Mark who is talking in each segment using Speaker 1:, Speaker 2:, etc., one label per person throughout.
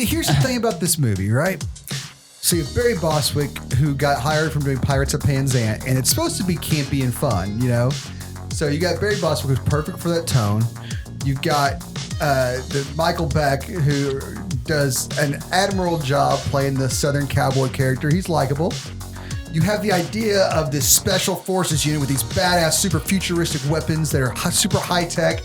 Speaker 1: here's the thing about this movie, right? So you have Barry Bostwick, who got hired from doing Pirates of Penzance, and it's supposed to be campy and fun, you know? So you got Barry Bostwick, who's perfect for that tone. You've got the Michael Beck, who does an admirable job playing the Southern cowboy character. He's likable. You have the idea of this special forces unit with these badass, super futuristic weapons that are super high tech.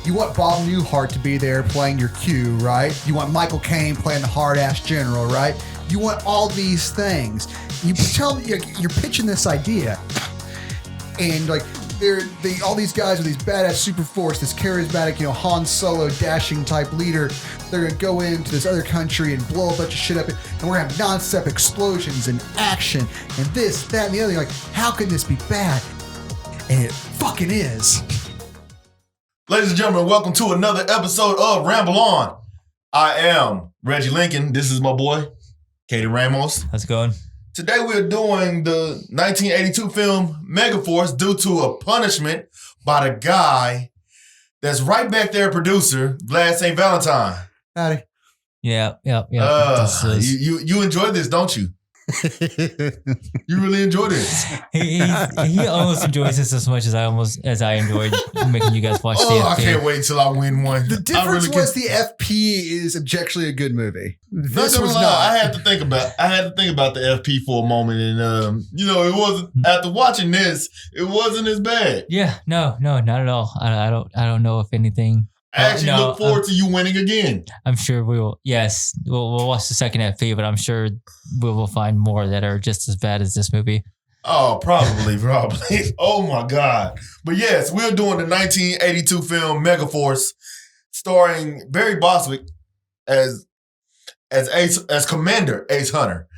Speaker 1: You want Bob Newhart to be there playing your Q, right? You want Michael Caine playing the hard-ass general, right? You want all these things. You're pitching this idea, and like all these guys with these badass super force, this charismatic, Han Solo dashing type leader. They're gonna go into this other country and blow a bunch of shit up, and we're gonna have non-stop explosions and action and this, that, and the other. You're like, how can this be bad? And it fucking is.
Speaker 2: Ladies and gentlemen, welcome to another episode of Ramble On. I am Reggie Lincoln. This is my boy, Caidan Ramos.
Speaker 3: How's it going?
Speaker 2: Today we're doing the 1982 film Megaforce due to a punishment by the guy that's right back there, producer, Vlad St. Valentine.
Speaker 1: Howdy.
Speaker 3: Yeah.
Speaker 2: You enjoy this, don't you? You really enjoy this.
Speaker 3: He almost enjoys this as much as I enjoyed making you guys watch the FP.
Speaker 2: I can't wait till I win one.
Speaker 1: The difference was the FP is objectively a good movie.
Speaker 2: This was not. I had to think about the FP for a moment, and it wasn't. After watching this, it wasn't as bad.
Speaker 3: Yeah, no, not at all. I don't know if anything.
Speaker 2: I actually look forward to you winning again.
Speaker 3: I'm sure we will. Yes, we'll watch the second FP, but I'm sure we will find more that are just as bad as this movie.
Speaker 2: Oh, probably. Oh my God! But yes, we're doing the 1982 film Megaforce, starring Barry Bostwick as Commander Ace Hunter.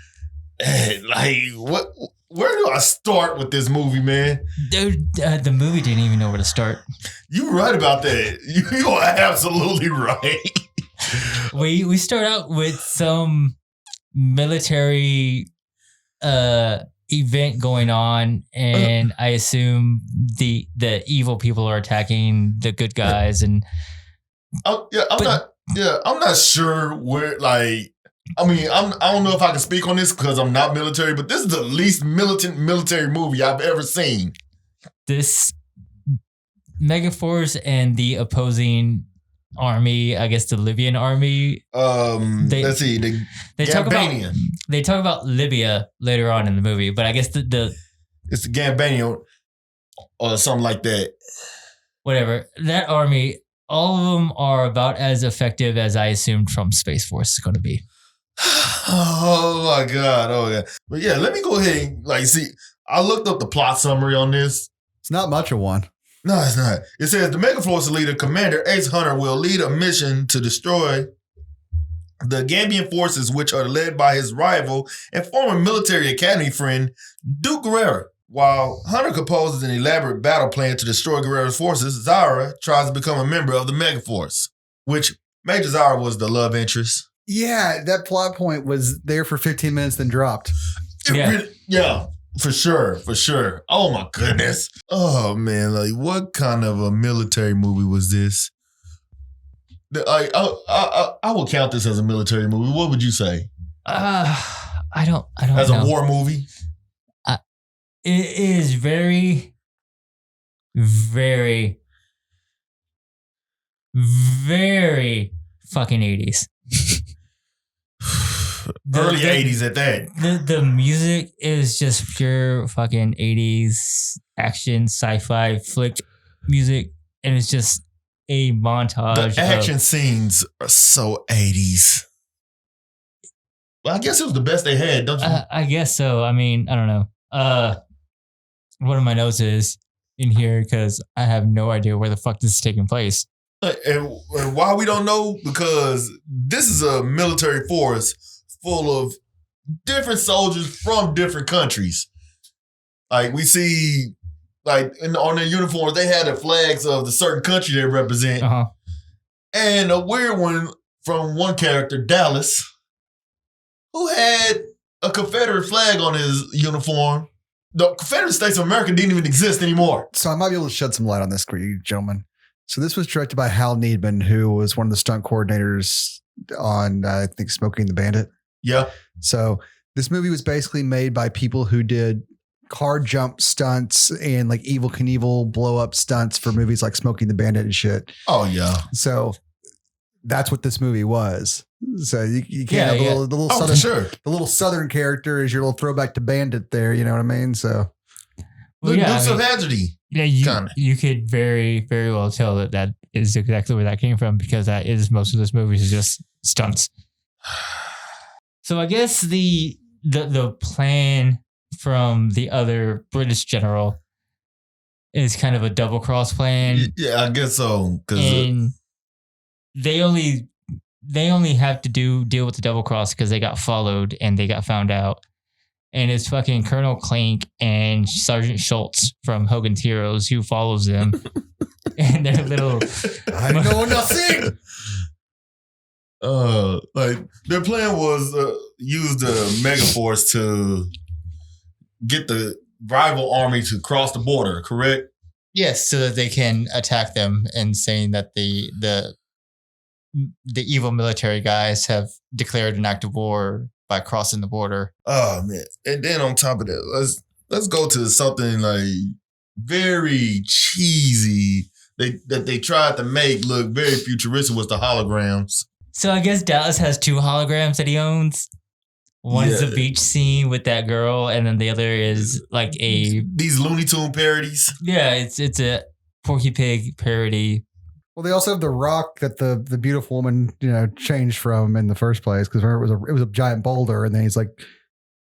Speaker 2: What? Where do I start with this movie, man?
Speaker 3: Dude, the movie didn't even know where to start.
Speaker 2: You're right about that. You are absolutely right.
Speaker 3: We start out with some military event going on, and I assume the evil people are attacking the good guys, and
Speaker 2: I'm not sure where. I don't know if I can speak on this because I'm not military, but this is the least militant military movie I've ever seen.
Speaker 3: This Megaforce and the opposing army, I guess the Libyan army.
Speaker 2: Let's see, the Gambanian.
Speaker 3: They talk about Libya later on in the movie, but I guess it's
Speaker 2: the Gambanian or something like that.
Speaker 3: Whatever. That army, all of them are about as effective as I assumed Trump's Space Force is going to be.
Speaker 2: Oh my God. Oh yeah. But yeah, let me go ahead and see. I looked up the plot summary on this.
Speaker 1: It's not much of one.
Speaker 2: No, it's not. It says the Megaforce leader, Commander Ace Hunter, will lead a mission to destroy the Gambian forces, which are led by his rival and former military academy friend, Duke Guerrero. While Hunter composes an elaborate battle plan to destroy Guerrero's forces, Zara tries to become a member of the Megaforce, which Major Zara was the love interest.
Speaker 1: Yeah, that plot point was there for 15 minutes, then dropped.
Speaker 2: Yeah, for sure. Oh my goodness. Oh man, what kind of a military movie was this? I would count this as a military movie. What would you say?
Speaker 3: I don't
Speaker 2: as
Speaker 3: know.
Speaker 2: A war movie?
Speaker 3: It is very, very, very fucking 80s.
Speaker 2: Early 80s at that.
Speaker 3: The music is just pure fucking 80s action sci-fi flick music, and it's just a montage.
Speaker 2: The action scenes are so 80s. Well, I guess it was the best they had, don't you?
Speaker 3: I guess so. I mean, I don't know. One of my notes is in here because I have no idea where the fuck this is taking place.
Speaker 2: And why we don't know? Because this is a military force full of different soldiers from different countries. We see, on their uniforms, they had the flags of the certain country they represent.
Speaker 3: Uh-huh.
Speaker 2: And a weird one from one character, Dallas, who had a Confederate flag on his uniform. The Confederate States of America didn't even exist anymore.
Speaker 1: So I might be able to shed some light on this for you, gentlemen. So this was directed by Hal Needman, who was one of the stunt coordinators on I think Smoking the Bandit.
Speaker 2: Yeah.
Speaker 1: So this movie was basically made by people who did car jump stunts and like Evel Knievel blow up stunts for movies like Smoking the Bandit and shit.
Speaker 2: Oh yeah.
Speaker 1: So that's what this movie was. So you can't have the little
Speaker 2: oh,
Speaker 1: southern,
Speaker 2: sure.
Speaker 1: the little southern character is your little throwback to Bandit there. You know what I mean? So
Speaker 3: Well,
Speaker 2: Dukes of Hazzard.
Speaker 3: Yeah, you could very, very well tell that is exactly where that came from, because that is most of this movie is just stunts. So I guess the plan from the other British general is kind of a double cross plan.
Speaker 2: Yeah, I guess so.
Speaker 3: And they only have to deal with the double cross because they got followed and they got found out. And it's fucking Colonel Clank and Sergeant Schultz from Hogan's Heroes who follows them. And their little
Speaker 1: I know nothing.
Speaker 2: Like their plan was use the Megaforce to get the rival army to cross the border, correct?
Speaker 3: Yes, so that they can attack them, and saying that the evil military guys have declared an act of war by crossing the border.
Speaker 2: Oh man! And then on top of that, let's go to something like very cheesy that they tried to make look very futuristic was the holograms.
Speaker 3: So I guess Dallas has 2 holograms that he owns. One is the beach scene with that girl, and then the other is like
Speaker 2: these Looney Tune parodies.
Speaker 3: Yeah, it's a Porky Pig parody.
Speaker 1: Well, they also have the rock that the beautiful woman changed from in the first place, because remember it was a giant boulder, and then he's like,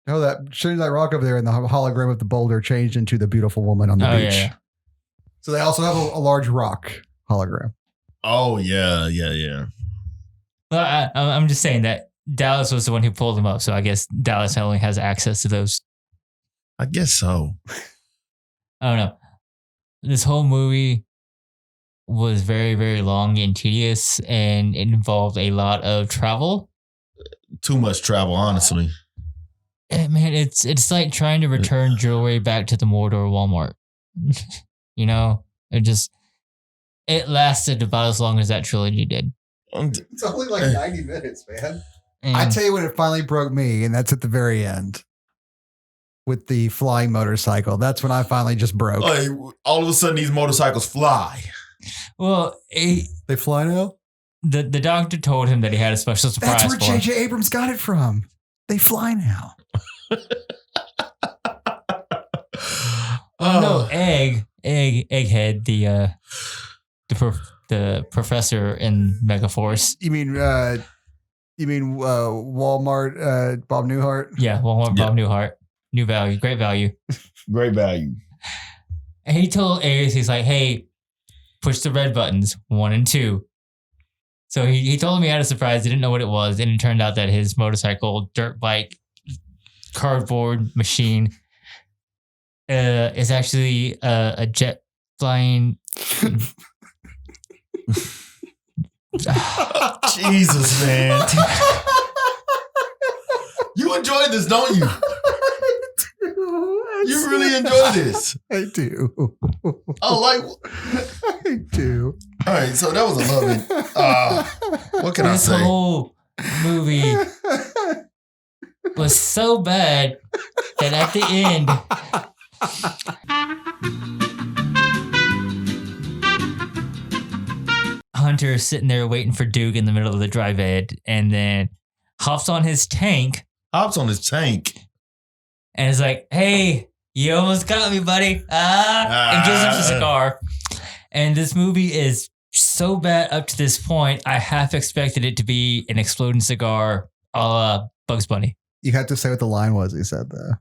Speaker 1: "No, that change that rock over there," and the hologram of the boulder changed into the beautiful woman on the beach. Yeah. So they also have a large rock hologram.
Speaker 2: Oh yeah.
Speaker 3: Well, I'm just saying that Dallas was the one who pulled them up, so I guess Dallas only has access to those.
Speaker 2: I guess so.
Speaker 3: I don't know. This whole movie was very, very long and tedious, and it involved a lot of travel.
Speaker 2: Too much travel, honestly.
Speaker 3: Man, it's like trying to return jewelry back to the Mordor Walmart. It lasted about as long as that trilogy did.
Speaker 1: It's only like 90 minutes, man. I tell you when it finally broke me, and that's at the very end with the flying motorcycle. That's when I finally just broke.
Speaker 2: All of a sudden, these motorcycles fly.
Speaker 3: Well,
Speaker 1: they fly now?
Speaker 3: The doctor told him that he had a special surprise.
Speaker 1: That's where J.J. Abrams got it from. They fly now.
Speaker 3: No, Egghead, the professor in Megaforce.
Speaker 1: You mean Walmart Bob Newhart?
Speaker 3: Yeah, Walmart Bob Newhart. New value, great value.
Speaker 2: Great value.
Speaker 3: And he told Ares, he's like, hey, push the red buttons, 1 and 2. So he told him he had a surprise. He didn't know what it was. And it turned out that his motorcycle, dirt bike, cardboard machine is actually a jet flying.
Speaker 2: Jesus, man. You enjoy this, don't you? You really enjoy this.
Speaker 1: I do.
Speaker 2: Oh,
Speaker 1: I do.
Speaker 2: All right, so that was a loving. What can I say?
Speaker 3: This whole movie was so bad that at the end, Hunter is sitting there waiting for Duke in the middle of the drive-in, and then hops on his tank.
Speaker 2: And
Speaker 3: is like, hey, you almost got me, buddy. And gives him a cigar. And this movie is so bad up to this point, I half expected it to be an exploding cigar a la Bugs Bunny.
Speaker 1: You had to say what the line was he said, though.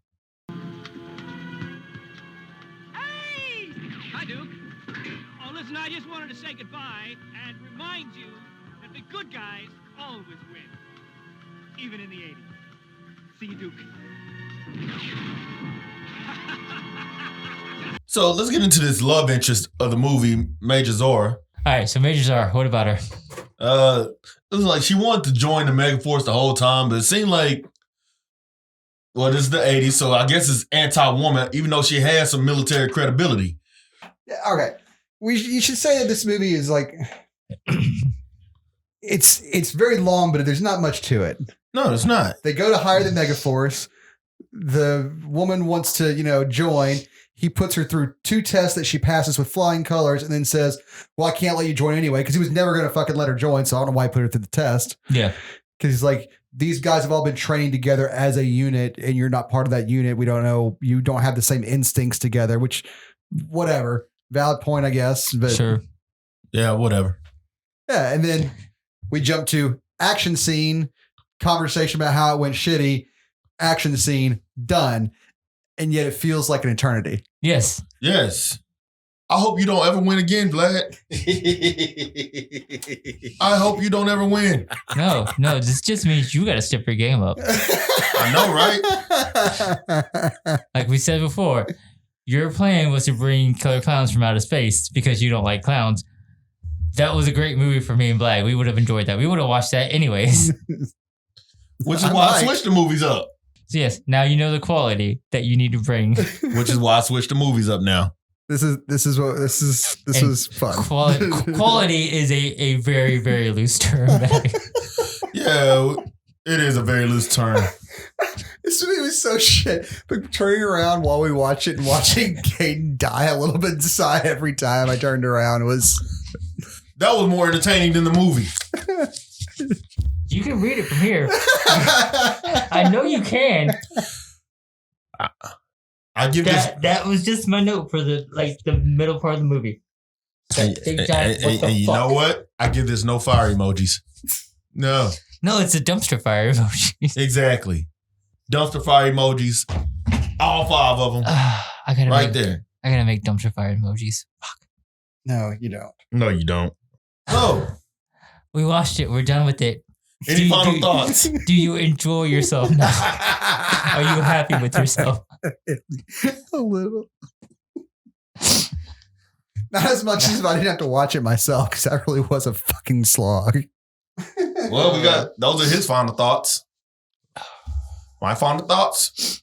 Speaker 4: Hey! Hi, Duke. Oh, listen, I just wanted to say goodbye and remind you that the good guys always win. Even in the 80s. See you, Duke.
Speaker 2: So let's get into this love interest of the movie, Major Zora.
Speaker 3: All right, so Major Zora, what about her?
Speaker 2: It was like she wanted to join the Megaforce the whole time, but it seemed like, well, this is the 80s, so I guess it's anti-woman, even though she has some military credibility.
Speaker 1: Yeah, okay. You should say that this movie is like, it's very long, but there's not much to it.
Speaker 2: No, it's not.
Speaker 1: They go to hire the Megaforce. The woman wants to, join. He puts her through 2 tests that she passes with flying colors and then says, well, I can't let you join anyway, because he was never going to fucking let her join. So I don't know why he put her through the test.
Speaker 3: Yeah.
Speaker 1: Because he's like, these guys have all been training together as a unit and you're not part of that unit. We don't know. You don't have the same instincts together, which whatever. Valid point, I guess. But
Speaker 3: Sure.
Speaker 2: Yeah, whatever.
Speaker 1: yeah. And then we jump to action scene, conversation about how it went shitty, action scene, done. And yet it feels like an eternity.
Speaker 3: Yes.
Speaker 2: Yes. I hope you don't ever win again, Vlad. I hope you don't ever win.
Speaker 3: No, this just means you got to step your game up.
Speaker 2: I know, right?
Speaker 3: Like we said before, your plan was to bring killer clowns from outer space because you don't like clowns. That was a great movie for me and Black. We would have enjoyed that. We would have watched that anyways.
Speaker 2: Which is why I switched the movies up.
Speaker 3: So yes, now you know the quality that you need to bring.
Speaker 2: Which is why I switched the movies up now.
Speaker 1: This was fun.
Speaker 3: Quality is a very, very loose term.
Speaker 2: Yeah, it is a very loose term.
Speaker 1: This movie was so shit. But turning around while we watch it and watching Caidan die a little bit inside every time I turned around was...
Speaker 2: That was more entertaining than the movie.
Speaker 3: You can read it from here. I know you can.
Speaker 2: I give
Speaker 3: that was just my note for the middle part of the movie.
Speaker 2: And you know what? I give this no fire emojis. No.
Speaker 3: No, it's a dumpster fire emoji.
Speaker 2: Exactly. Dumpster fire emojis. All 5 of them. There.
Speaker 3: I gotta make dumpster fire emojis. Fuck.
Speaker 1: No, you don't.
Speaker 2: No, you don't. No.
Speaker 3: We watched it. We're done with it.
Speaker 2: Any final thoughts?
Speaker 3: Do you enjoy yourself now? Are you happy with yourself?
Speaker 1: A little. Not as much as if I didn't have to watch it myself, because that really was a fucking slog.
Speaker 2: Well, those are his final thoughts. My final thoughts?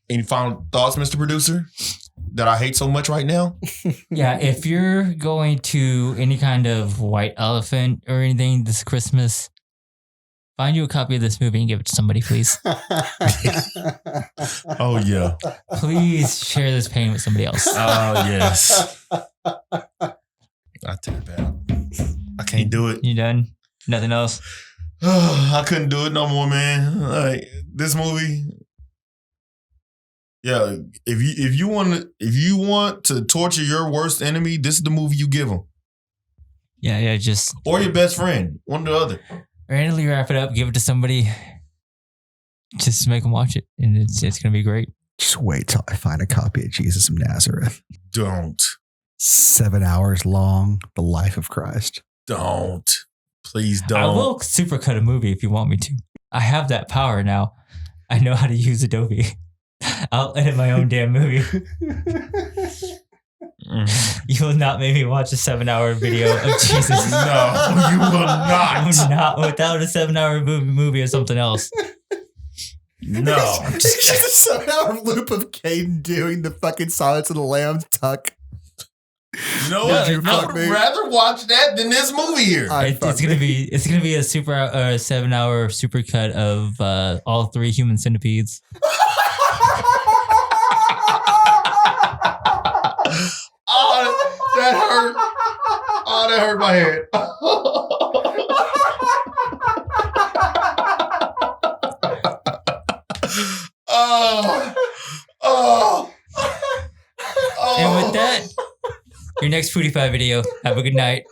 Speaker 2: Any final thoughts, Mr. Producer, that I hate so much right now?
Speaker 3: Yeah, if you're going to any kind of white elephant or anything this Christmas, find you a copy of this movie and give it to somebody, please.
Speaker 2: Oh, yeah.
Speaker 3: Please share this pain with somebody else.
Speaker 2: Oh, yes. I take it back. I can't do it.
Speaker 3: You done? Nothing else?
Speaker 2: I couldn't do it no more, man. Like, this movie... Yeah, if you want to torture your worst enemy, this is the movie you give them.
Speaker 3: Yeah, just
Speaker 2: or your best friend, one or the other.
Speaker 3: Randomly wrap it up, give it to somebody, just make them watch it, and it's gonna be great.
Speaker 1: Just wait till I find a copy of Jesus of Nazareth.
Speaker 2: Don't.
Speaker 1: 7 hours long, the life of Christ.
Speaker 2: Don't. Please don't.
Speaker 3: I will supercut a movie if you want me to. I have that power now. I know how to use Adobe. I'll edit my own damn movie. You will not make me watch a 7-hour video of Jesus.
Speaker 2: No, you will not.
Speaker 3: I will not without a 7-hour movie or something else.
Speaker 2: No.
Speaker 1: It's just a 7-hour loop of Caidan doing the fucking Silence of the Lambs tuck.
Speaker 2: You know what? I would rather watch that than this movie here.
Speaker 3: It's gonna be a 7-hour supercut of all 3 human centipedes.
Speaker 2: Oh, that hurt. Oh, that hurt my head. Oh.
Speaker 3: And with that, your next Foodie Five video. Have a good night.